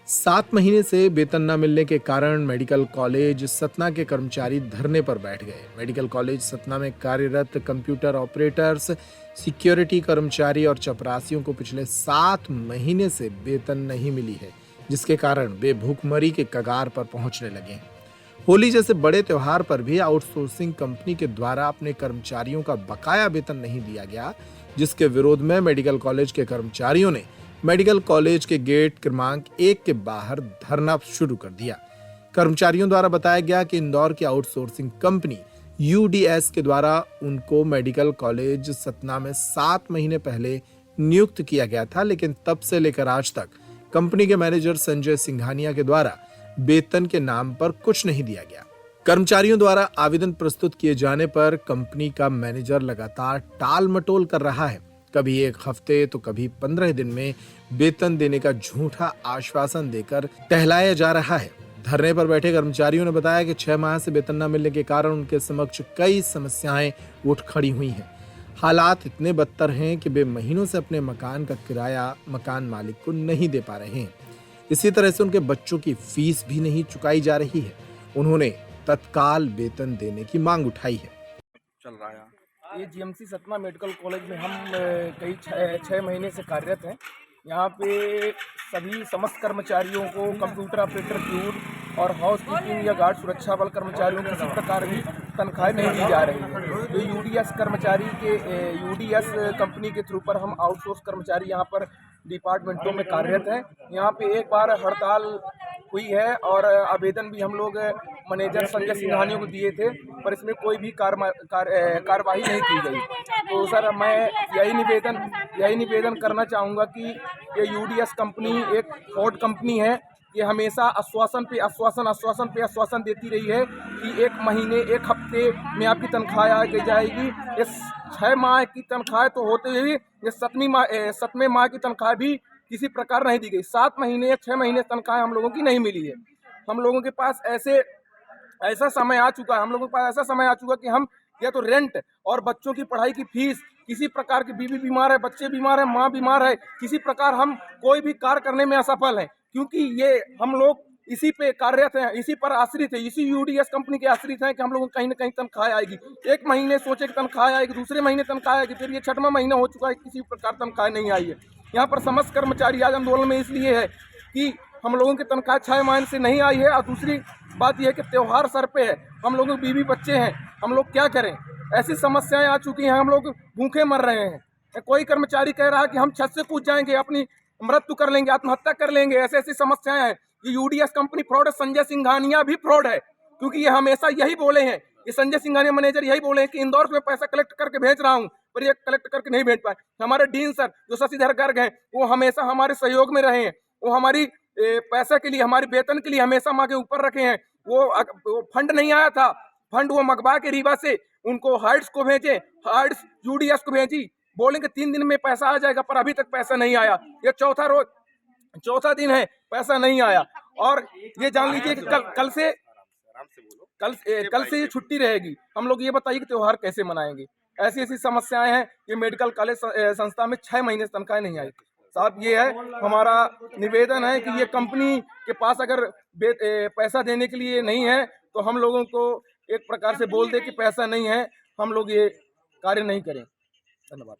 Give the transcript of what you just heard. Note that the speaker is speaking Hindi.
7 महीने से वेतन न मिलने के कारण मेडिकल कॉलेज सतना के कर्मचारी धरने पर बैठ गए। मेडिकल कॉलेज सतना में कार्यरत कंप्यूटर ऑपरेटर्स, सिक्योरिटी कर्मचारी और चपरासियों को पिछले 7 महीने से वेतन नहीं मिली है, जिसके कारण वे भूखमरी के कगार पर पहुंचने लगे हैं। होली जैसे बड़े त्योहार पर भी आउटसोर्सिंग कंपनी के द्वारा अपने कर्मचारियों का बकाया वेतन नहीं दिया गया, जिसके विरोध में मेडिकल कॉलेज के कर्मचारियों ने मेडिकल कॉलेज के गेट क्रमांक 1 के बाहर धरना शुरू कर दिया। कर्मचारियों द्वारा बताया गया कि इंदौर की आउटसोर्सिंग कंपनी यूडीएस के द्वारा उनको मेडिकल कॉलेज सतना में 7 महीने पहले नियुक्त किया गया था, लेकिन तब से लेकर आज तक कंपनी के मैनेजर संजय सिंघानिया के द्वारा वेतन के नाम पर कुछ नहीं दिया गया। कर्मचारियों द्वारा आवेदन प्रस्तुत किए जाने पर कंपनी का मैनेजर लगातार टाल मटोल कर रहा है। कभी 1 हफ्ते तो कभी 15 दिन में वेतन देने का झूठा आश्वासन देकर टहलाया जा रहा है। धरने पर बैठे कर्मचारियों ने बताया कि 6 माह से वेतन न मिलने के कारण उनके समक्ष कई समस्याएं उठ खड़ी हुई हैं। हालात इतने बदतर हैं कि वे महीनों से अपने मकान का किराया मकान मालिक को नहीं दे पा रहे हैं। इसी तरह से उनके बच्चों की फीस भी नहीं चुकाई जा रही है। उन्होंने तत्काल वेतन देने की मांग उठाई है। चल रहा है ये जीएमसी सतना मेडिकल कॉलेज में हम कई 6 महीने से कार्यरत हैं। यहाँ पे सभी समस्त कर्मचारियों को कंप्यूटर ऑपरेटर, प्यूर और हाउस कीपिंग या गार्ड सुरक्षा बल कर्मचारियों को किसी प्रकार की तनख्वाहें नहीं दी जा रही है। तो यूडीएस कर्मचारी के यूडीएस कंपनी के थ्रू पर हम आउटसोर्स कर्मचारी यहाँ पर डिपार्टमेंटों में कार्यरत हैं। यहाँ पे एक बार हड़ताल हुई है और आवेदन भी हम लोग मैनेजर संजय सिंघानिया को दिए थे, पर इसमें कोई भी कार्रवाई नहीं की गई। तो सर, मैं यही निवेदन करना चाहूँगा कि ये यूडीएस कंपनी एक फ्रॉड कंपनी है। ये हमेशा आश्वासन पे आश्वासन देती रही है कि 1 महीने 1 हफ्ते में आपकी तनख्वाह आ जाएगी। इस 6 माह की तनख्वाह तो होते हुए ये 7वें माह की तनख्वाह भी किसी प्रकार नहीं दी गई। 7 महीने या 6 महीने तनख्वाह हम लोगों की नहीं मिली है। हम लोगों के पास ऐसा समय आ चुका कि हम या तो रेंट और बच्चों की पढ़ाई की फीस, किसी प्रकार की बीवी बीमार है, बच्चे बीमार है, माँ बीमार है, किसी प्रकार हम कोई भी कार्य करने में असफल हैं, क्योंकि ये हम लोग इसी पे कार्यरत हैं, इसी पर आश्रित है, इसी यूडीएस कंपनी के आश्रित हैं कि हम लोगों को कहीं ना कहीं तनख्वाह आएगी। 1 महीने सोचे कि तनख्वाह आएगी, दूसरे महीने तनख्वाह आएगी, फिर ये 6वां महीना हो चुका है, किसी प्रकार तनख्वाह नहीं आई है। यहाँ पर समस्त कर्मचारी आज आंदोलन में इसलिए है कि हम लोगों की तनख्वाह 6 महीने से नहीं आई है। और दूसरी बात यह है कि त्यौहार सर पे है, हम लोगों की बीवी बच्चे हैं, हम लोग क्या करें। ऐसी समस्याएं आ चुकी हैं, हम लोग भूखे मर रहे हैं। कोई कर्मचारी कह रहा है कि हम छत से कूद जाएंगे, अपनी मृत्यु कर लेंगे, आत्महत्या कर लेंगे। ऐसी समस्याएं हैं। ये यूडीएस कंपनी फ्रॉड है, संजय सिंघानिया भी फ्रॉड है, क्योंकि ये हमेशा यही बोले हैं, ये संजय सिंघानिया मैनेजर यही बोले हैं कि इंदौर से मैं पैसा कलेक्ट करके भेज रहा हूँ, पर ये कलेक्ट करके नहीं भेज पाए। हमारे डीन सर जो शशिधर गर्ग हैं, वो हमेशा हमारे सहयोग में रहे हैं। वो हमारी पैसा के लिए, हमारे वेतन के लिए हमेशा माँ के ऊपर रखे हैं। वो फंड नहीं आया था, फंड वो मगबा के रीवा से उनको हाइट्स को भेजे, हाइट्स यूडीएस को भेजी, बोलेंगे 3 दिन में पैसा आ जाएगा, पर अभी तक पैसा नहीं आया। ये चौथा दिन है, पैसा नहीं आया। और ये जान लीजिए कि कल से ये छुट्टी रहेगी। हम लोग ये बताइए कि त्योहार कैसे मनाएंगे। ऐसी समस्याएं हैं। ये मेडिकल कॉलेज संस्था में 6 महीने से तनख्वाह नहीं आई। साहब, ये है हमारा निवेदन है कि ये कंपनी के पास अगर पैसा देने के लिए नहीं है तो हम लोगों को एक प्रकार से बोल दे कि पैसा नहीं है, हम लोग ये कार्य नहीं करें। धन्यवाद।